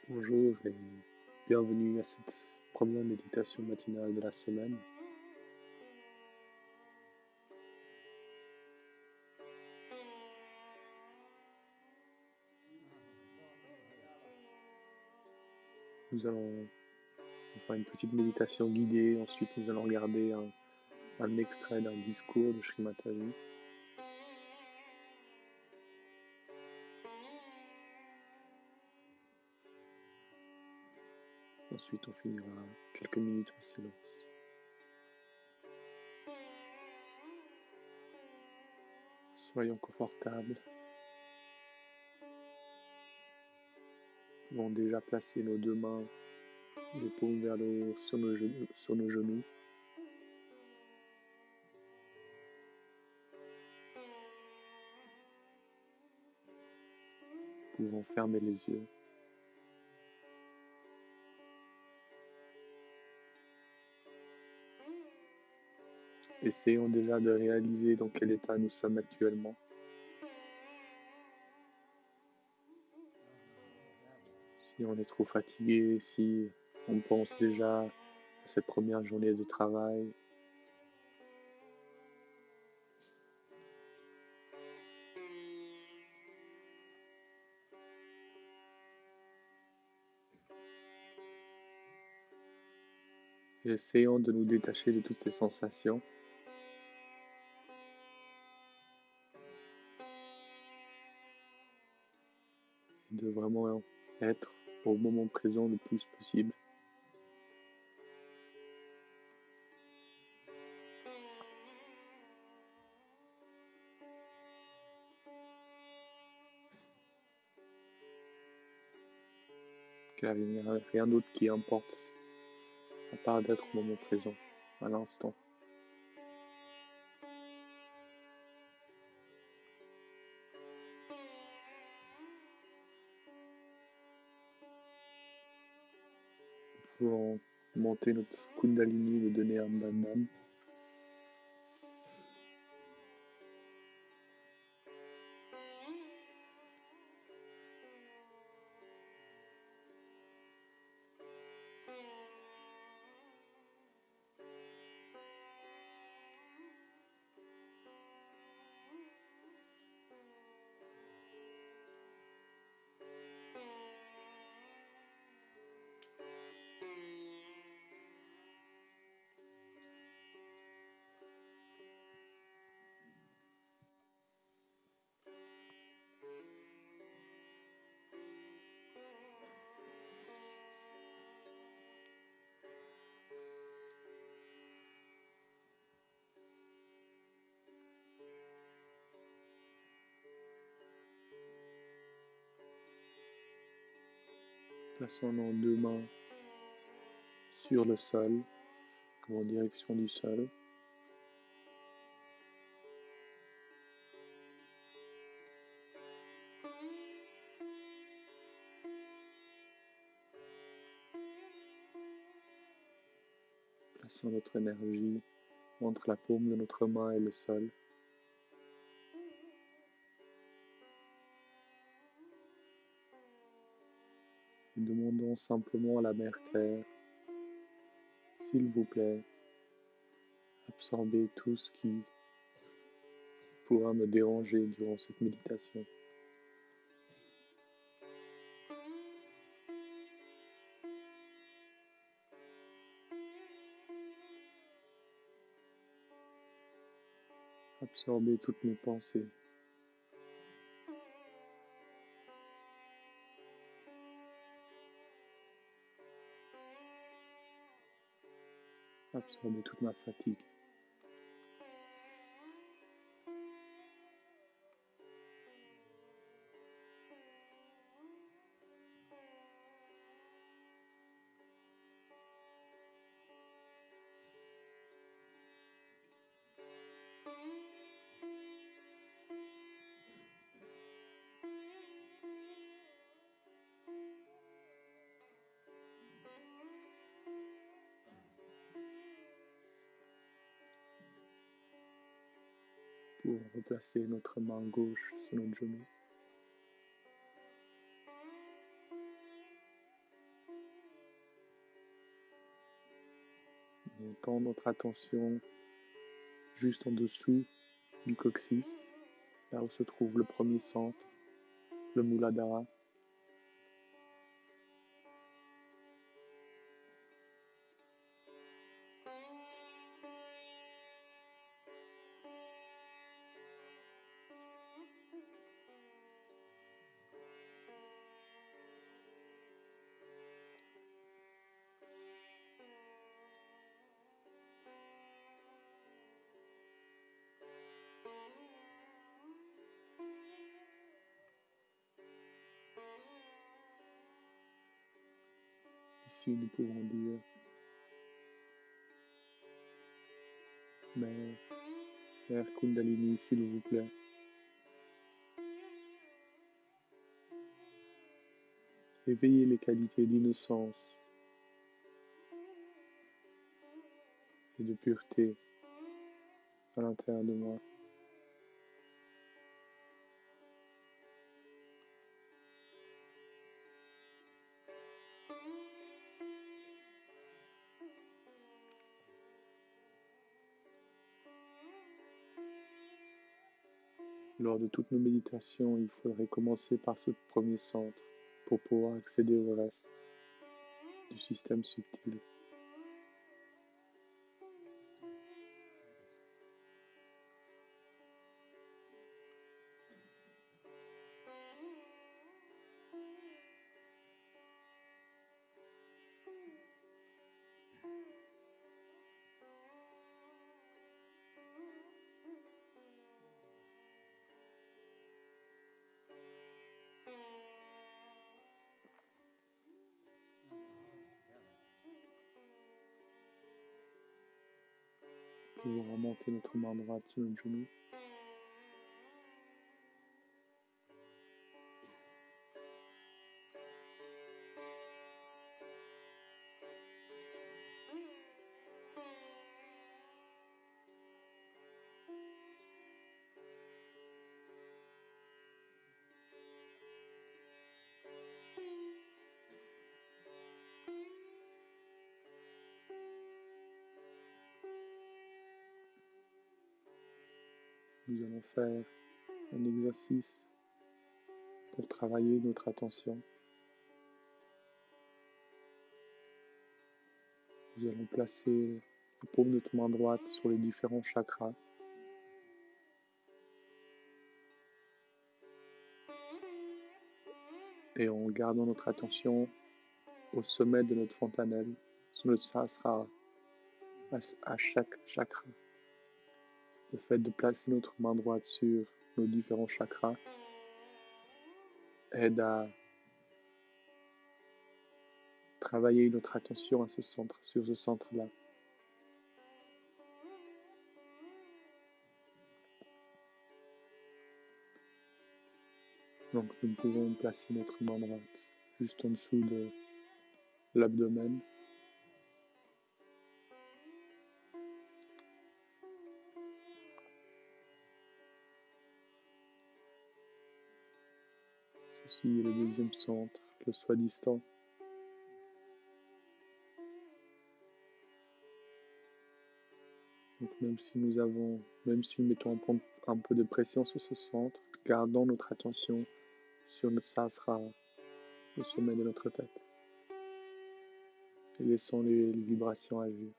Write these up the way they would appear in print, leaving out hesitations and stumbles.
Bonjour et bienvenue à cette première méditation matinale de la semaine. Nous allons faire une petite méditation guidée, ensuite nous allons regarder un extrait d'un discours de Shri Mataji. Ensuite on finira quelques minutes en silence. Soyons confortables. Nous allons déjà placer nos deux mains, les paumes vers le haut sur nos genoux. Nous pouvons fermer les yeux. Essayons déjà de réaliser dans quel état nous sommes actuellement. Si on est trop fatigué, si on pense déjà à cette première journée de travail, essayons de nous détacher de toutes ces sensations. De vraiment être au moment présent le plus possible. Car il n'y a rien d'autre qui importe, à part d'être au moment présent, à l'instant. Nous pouvons monter notre kundalini, le donner un bandham. Plaçons nos deux mains sur le sol, en direction du sol. Plaçons notre énergie entre la paume de notre main et le sol. Demandons simplement à la Mère Terre, s'il vous plaît, absorbez tout ce qui pourra me déranger durant cette méditation. Absorbez toutes mes pensées. Absorbez toute ma fatigue. Pour replacer notre main gauche sur notre genou. tend notre attention juste en dessous du coccyx, là où se trouve le premier centre, le Muladhara. Ici, nous pouvons dire Mère Kundalini, s'il vous plaît. Éveillez les qualités d'innocence et de pureté à l'intérieur de moi. Lors de toutes nos méditations, il faudrait commencer par ce premier centre pour pouvoir accéder au reste du système subtil. Nous pouvons remonter notre main droite sur notre genou. Nous allons faire un exercice pour travailler notre attention. Nous allons placer la paume de notre main droite sur les différents chakras. Et en gardant notre attention au sommet de notre fontanelle, sur notre sahasrara, à chaque chakra. Le fait de placer notre main droite sur nos différents chakras aide à travailler notre attention à ce centre, sur ce centre-là. Donc nous pouvons placer notre main droite juste en dessous de l'abdomen. Ceci est le deuxième centre, le soi distant. Donc même si nous mettons un peu de pression sur ce centre, gardons notre attention sur notre sahasrara, au sommet de notre tête. Et laissons les vibrations agir.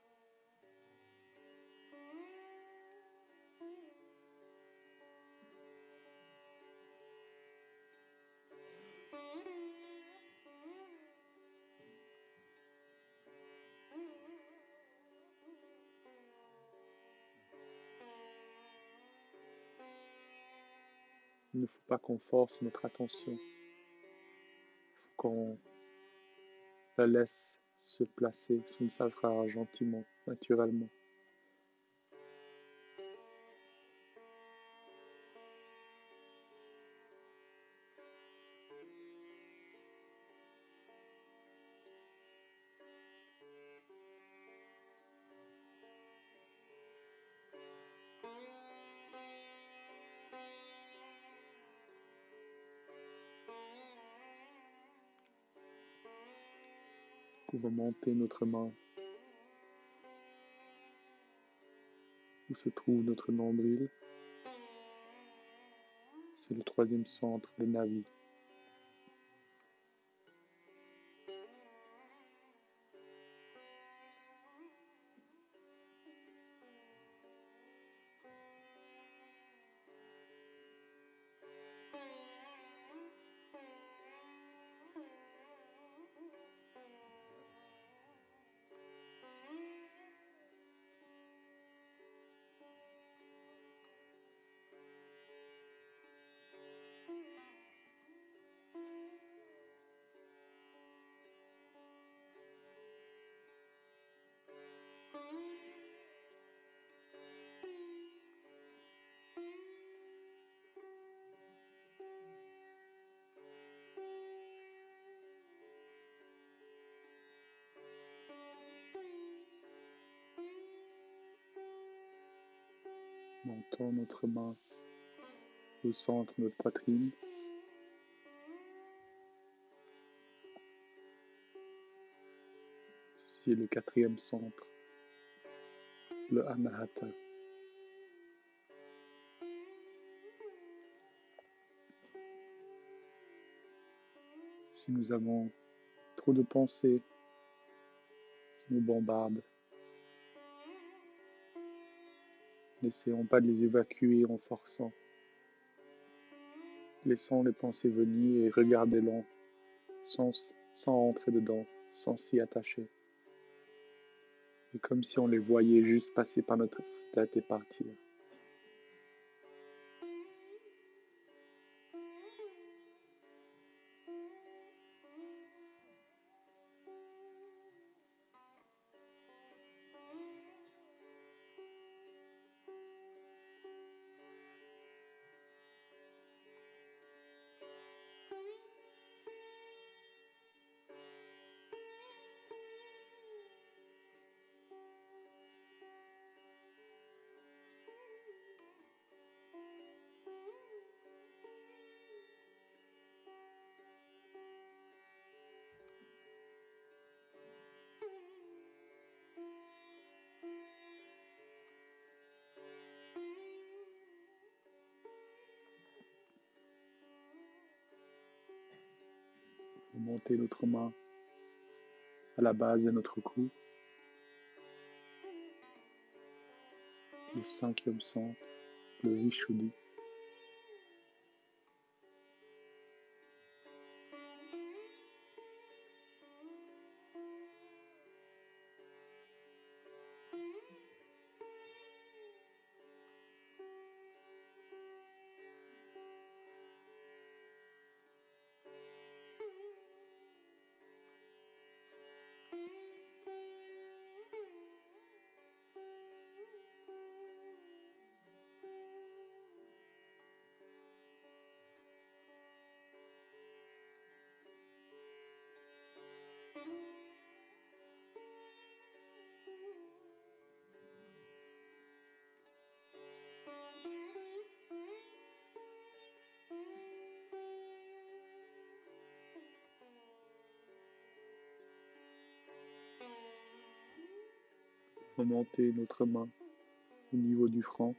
Il ne faut pas qu'on force notre attention. Il faut qu'on la laisse se placer sur le sahasrara gentiment, naturellement. Nous pouvons monter notre main où se trouve notre nombril. C'est le troisième centre, le navi. Montons notre main au centre de notre poitrine. Ceci est le quatrième centre, le Anahata. Si nous avons trop de pensées qui nous bombardent, n'essayons pas de les évacuer en forçant. Laissons les pensées venir et regardez-les sans entrer dedans, sans s'y attacher. Et comme si on les voyait juste passer par notre tête et partir. Monter notre main à la base de notre cou. Le cinquième centre, le Vishuddhi. Remonter notre main au niveau du front,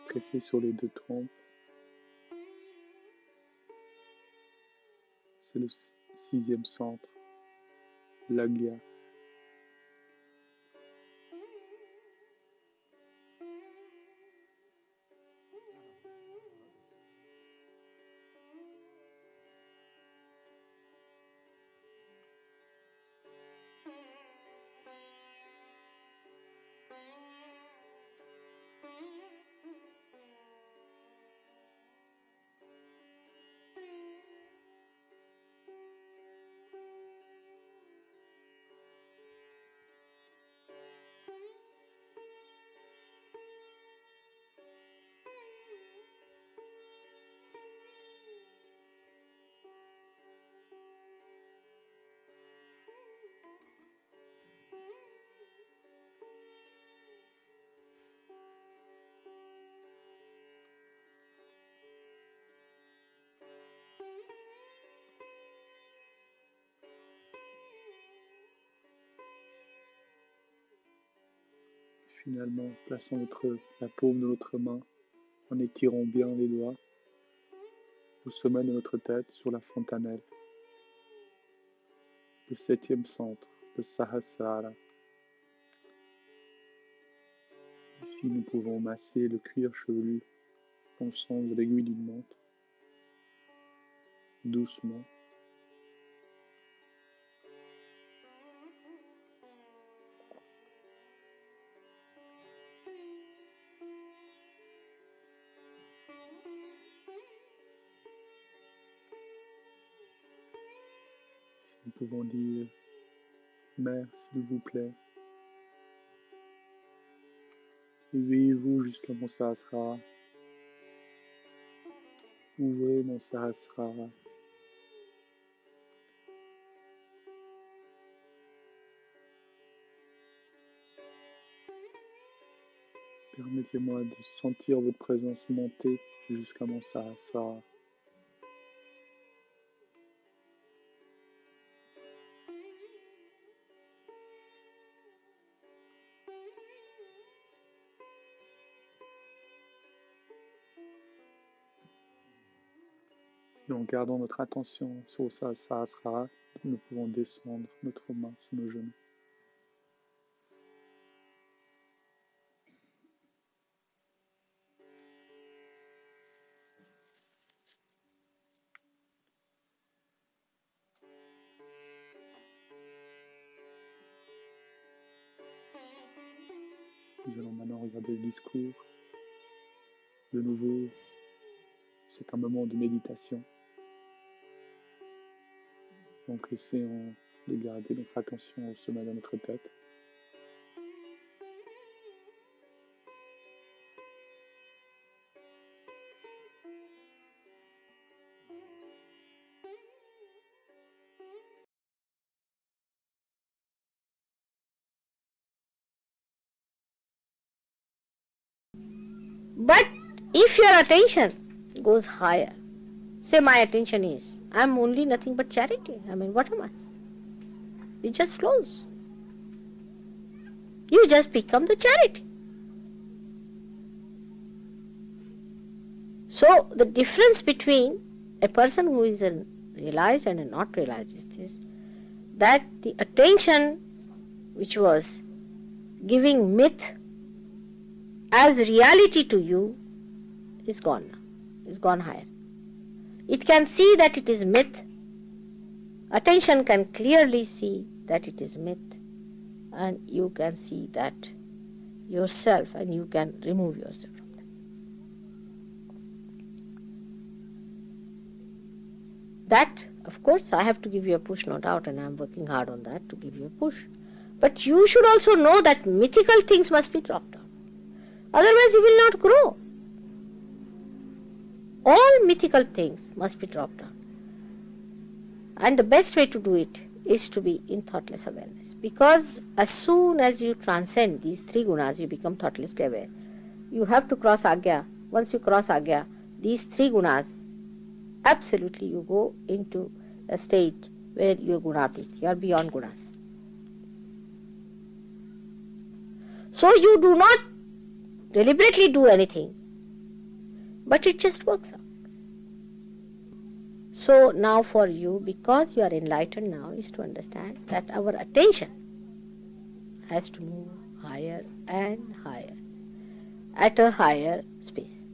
presser sur les deux trompes. C'est le sixième centre, l'Agya. Finalement, plaçons la paume de notre main en étirant bien les doigts au sommet de notre tête sur la fontanelle, le 7e centre, le Sahasrara. Ici, nous pouvons masser le cuir chevelu dans le sens de l'aiguille d'une montre, doucement. Nous pouvons dire « Mère, s'il vous plaît, éveillez-vous jusqu'à mon Sahasrara, ouvrez mon Sahasrara. » Permettez-moi de sentir votre présence monter jusqu'à mon Sahasrara. Et en gardant notre attention sur le Sahasrara, nous pouvons descendre notre main sur nos genoux. Nous allons maintenant regarder le discours. De nouveau, c'est un moment de méditation. Donc essayons de garder notre attention au sommet de notre tête. But if your attention goes higher, say my attention is, I am only nothing but charity. I mean, what am I? It just flows. You just become the charity. So the difference between a person who is realized and a not realized is this, that the attention which was giving myth as reality to you is gone now, is gone higher. It can see that it is myth. Attention can clearly see that it is myth, and you can see that yourself, and you can remove yourself from that. That, of course, I have to give you a push, no doubt, and I am working hard on that to give you a push. But you should also know that mythical things must be dropped down. Otherwise you will not grow. All mythical things must be dropped down. And the best way to do it is to be in thoughtless awareness. Because as soon as you transcend these three gunas, you become thoughtlessly aware. You have to cross Agya. Once you cross Agya, these three gunas, absolutely you go into a state where you are gunatit, you are beyond gunas. So you do not deliberately do anything, but it just works out. So now for you, because you are enlightened now, is to understand that our attention has to move higher and higher, at a higher space.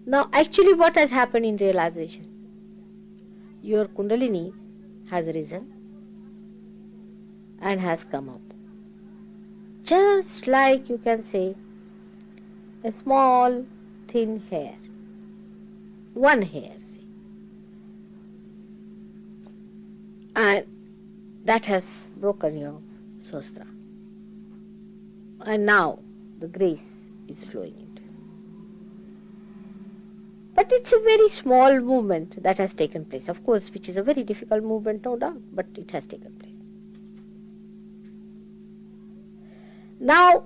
Now actually what has happened in realization? Your Kundalini has risen and has come up. Just like you can say a small thin hair, one hair, say, and that has broken your sastra, and now the grace is flowing into it. But it's a very small movement that has taken place, of course, which is a very difficult movement, no doubt, but it has taken place. Now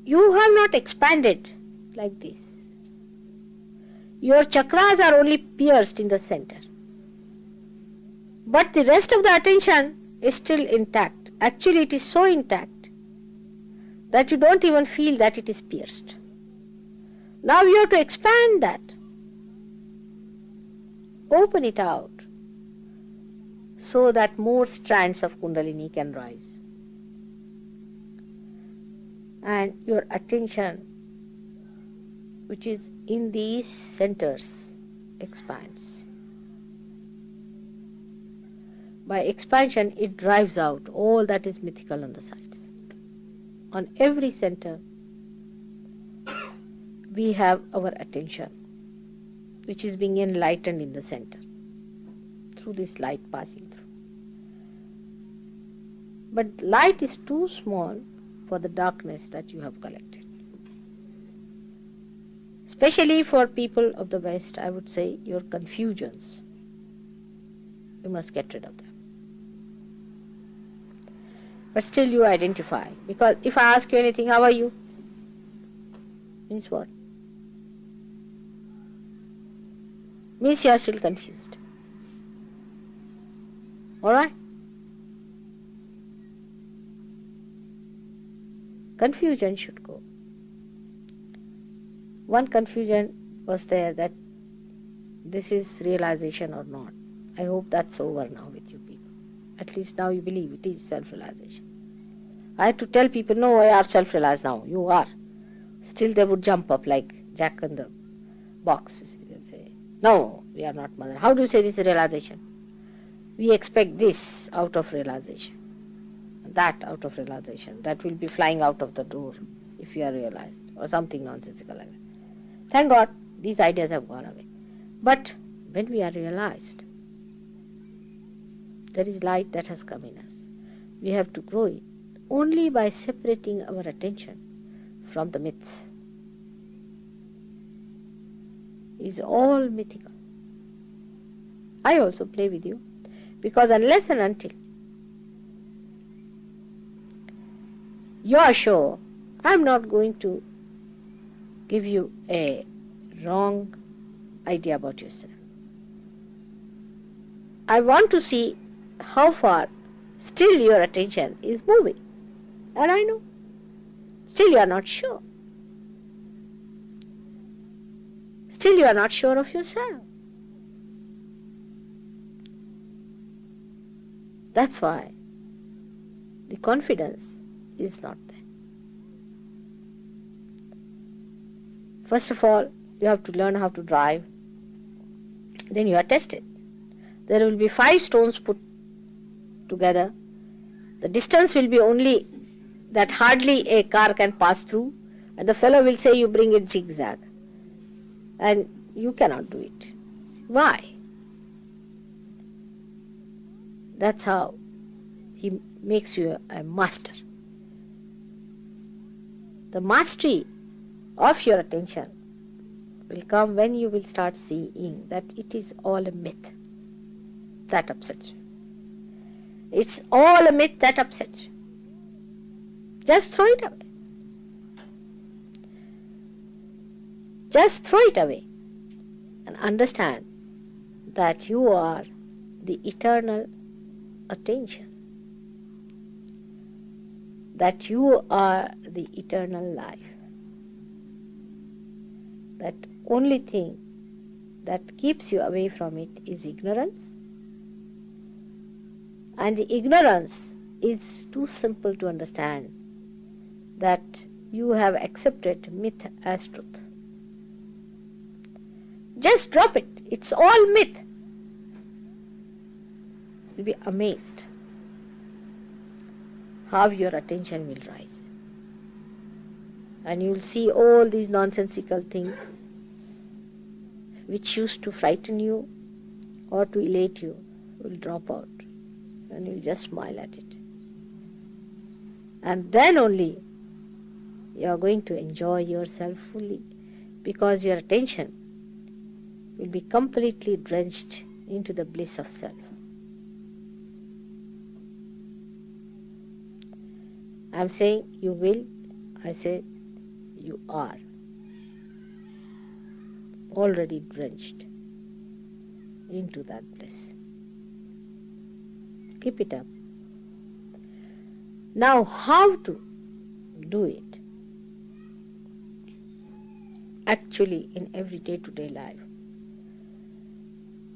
you have not expanded like this. Your chakras are only pierced in the center. But the rest of the attention is still intact. Actually, it is so intact that you don't even feel that it is pierced. Now you have to expand that. Open it out so that more strands of Kundalini can rise. And your attention, which is in these centers, expands. By expansion, it drives out all that is mythical on the sides. On every center, we have our attention, which is being enlightened in the center, through this light passing through. But light is too small for the darkness that you have collected. Especially for people of the West, I would say your confusions, you must get rid of them. But still you identify, because if I ask you anything, how are you? Means what? Means you are still confused. Alright? Confusion should go. One confusion was there, that this is realization or not. I hope that's over now with you people. At least now you believe it is self-realization. I had to tell people, no, I are self-realized now. You are. Still they would jump up like Jack in the box. You see, they'll say, no, we are not mother. How do you say this is realization? We expect this out of realization, that out of realization. That will be flying out of the door if you are realized, or something nonsensical like that. Thank God, these ideas have gone away. But when we are realized, there is light that has come in us. We have to grow it only by separating our attention from the myths. It is all mythical. I also play with you, because unless and until you are sure, I am not going to give you a wrong idea about yourself. I want to see how far still your attention is moving. And I know. Still you are not sure. Still you are not sure of yourself. That's why the confidence is not there. First of all, you have to learn how to drive. Then you are tested. There will be 5 stones put together. The distance will be only that hardly a car can pass through, and the fellow will say you bring it zigzag. And you cannot do it. Why? That's how he makes you a master. The mastery of your attention will come when you will start seeing that it is all a myth. That upsets you. It's all a myth that upsets you. Just throw it away. Just throw it away and understand that you are the eternal attention. That you are the eternal life. That only thing that keeps you away from it is ignorance. And the ignorance is too simple to understand, that you have accepted myth as truth. Just drop it. It's all myth. You'll be amazed how your attention will rise. And you'll see all these nonsensical things which used to frighten you or to elate you will drop out. And you'll just smile at it. And then only you are going to enjoy yourself fully, because your attention will be completely drenched into the bliss of self. I am saying you will, I say you are already drenched into that bliss. Keep it up. Now, how to do it. Actually, in every day-to-day life.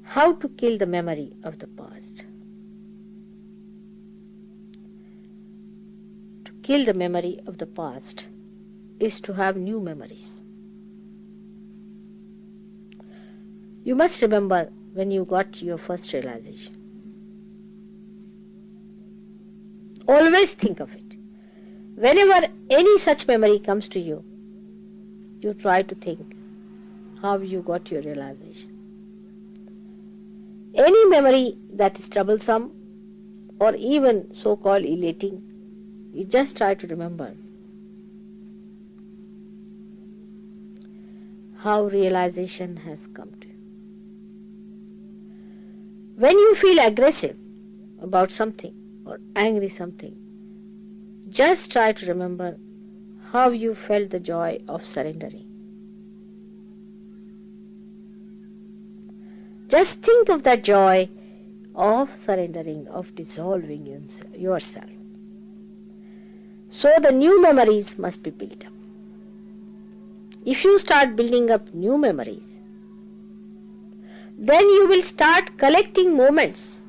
How to kill the memory of the past. To kill the memory of the past is to have new memories. You must remember when you got your first realization. Always think of it. Whenever any such memory comes to you, you try to think how you got your realization. Any memory that is troublesome or even so-called elating, you just try to remember how realization has come to you. When you feel aggressive about something or angry something, just try to remember how you felt the joy of surrendering. Just think of that joy of surrendering, of dissolving yourself. So the new memories must be built up. If you start building up new memories, then you will start collecting moments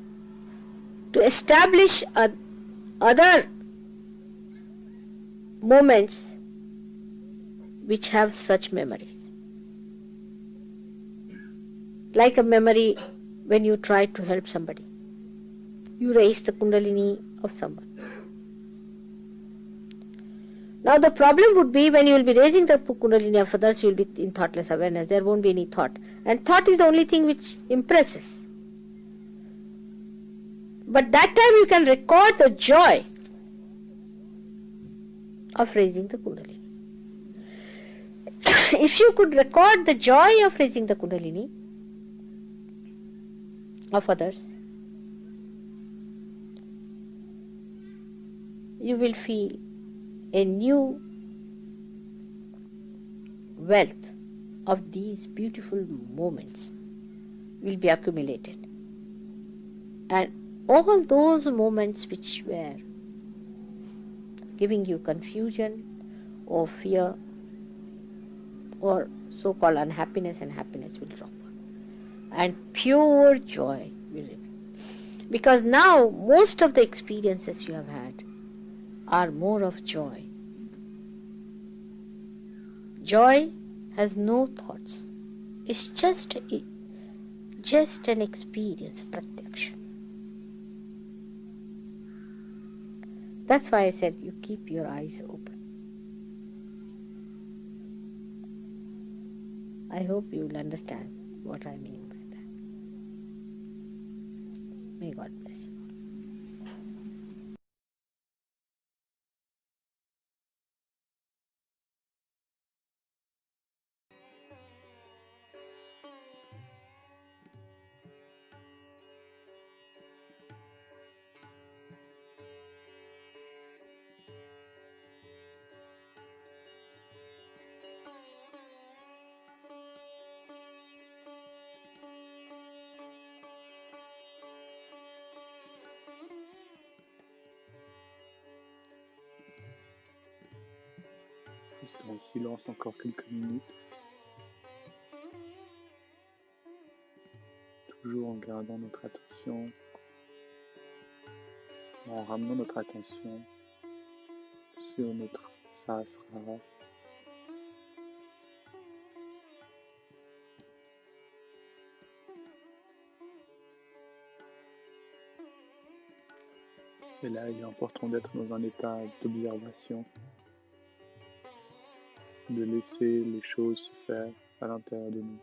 to establish other moments which have such memories. Like a memory when you try to help somebody. You raise the kundalini of someone. Now the problem would be when you will be raising the kundalini of others, you will be in thoughtless awareness. There won't be any thought. And thought is the only thing which impresses. But that time you can record the joy of raising the kundalini. If you could record the joy of raising the kundalini of others, you will feel a new wealth of these beautiful moments will be accumulated. And all those moments which were giving you confusion or fear or so-called unhappiness and happiness will drop. And pure joy will remain. Because now most of the experiences you have had are more of joy. Joy has no thoughts. It's just an experience, pratyaksha. That's why I said you keep your eyes open. I hope you will understand what I mean by that. May God bless you. Restons en silence encore quelques minutes, toujours en gardant notre attention, en ramenant notre attention sur notre sahasrara. Et là, il est important d'être dans un état d'observation, de laisser les choses se faire à l'intérieur de nous.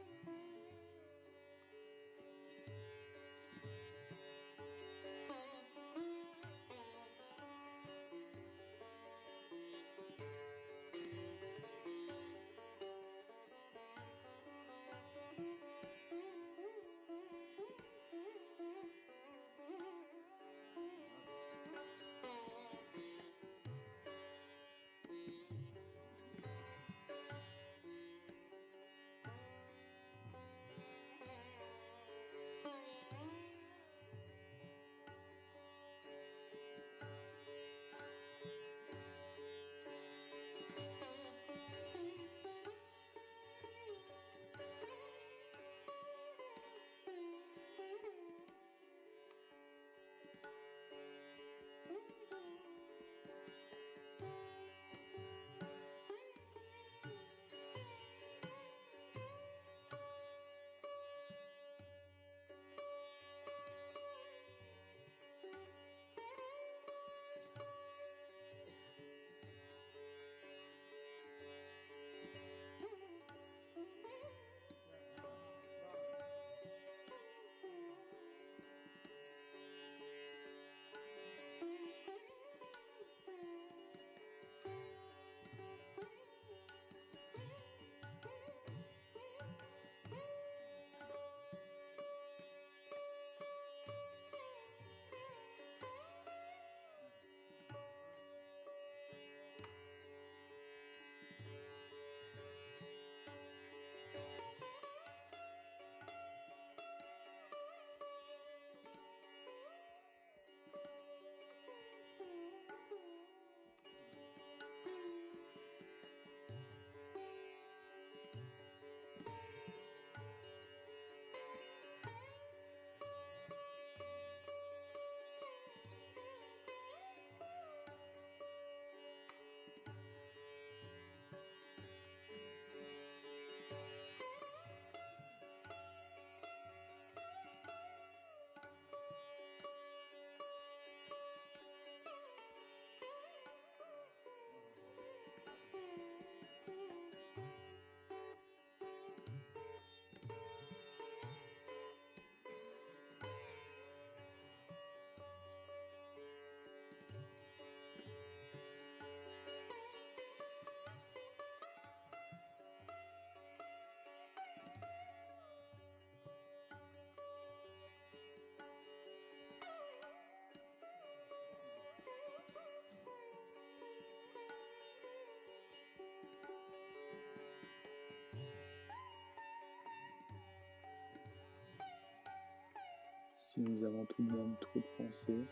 Si nous avons tout de même trop de pensées,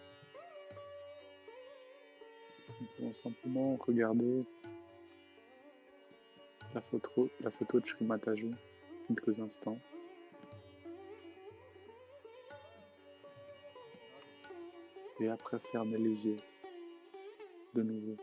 nous pouvons simplement regarder la photo de Shri Mataji quelques instants. Et après fermer les yeux de nouveau.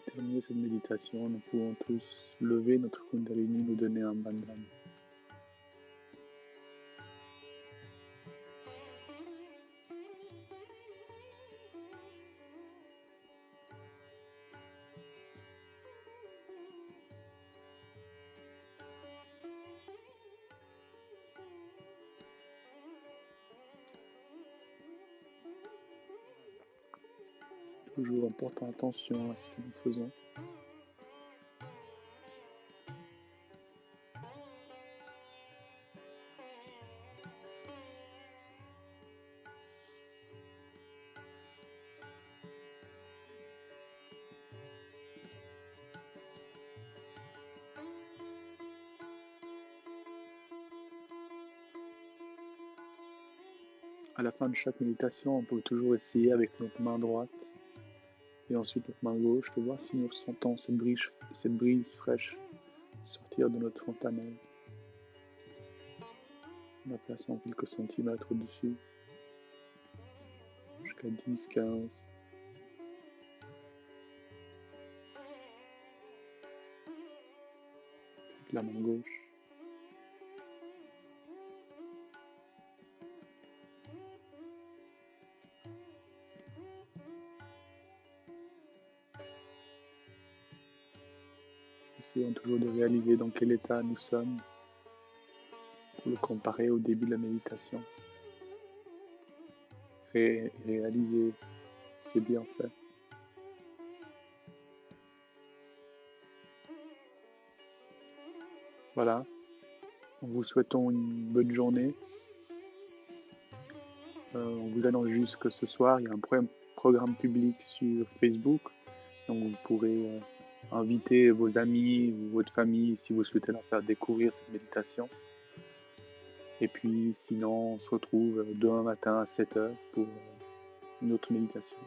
Pour terminer cette méditation, nous pouvons tous lever notre Kundalini, nous donner un bandham. Toujours en portant attention à ce que nous faisons. À la fin de chaque méditation, on peut toujours essayer avec notre main droite et ensuite notre main gauche de voir si nous ressentons cette brise fraîche sortir de notre fontanelle. En la plaçant quelques centimètres au-dessus, jusqu'à 10, 15. Avec la main gauche. Essayons toujours de réaliser dans quel état nous sommes pour le comparer au début de la méditation. Réaliser ses bienfaits. Voilà, en vous souhaitant une bonne journée. En vous allant jusque ce soir, il y a un programme public sur Facebook, donc vous pourrez inviter vos amis ou votre famille si vous souhaitez leur faire découvrir cette méditation. Et puis sinon, on se retrouve demain matin à 7h pour une autre méditation.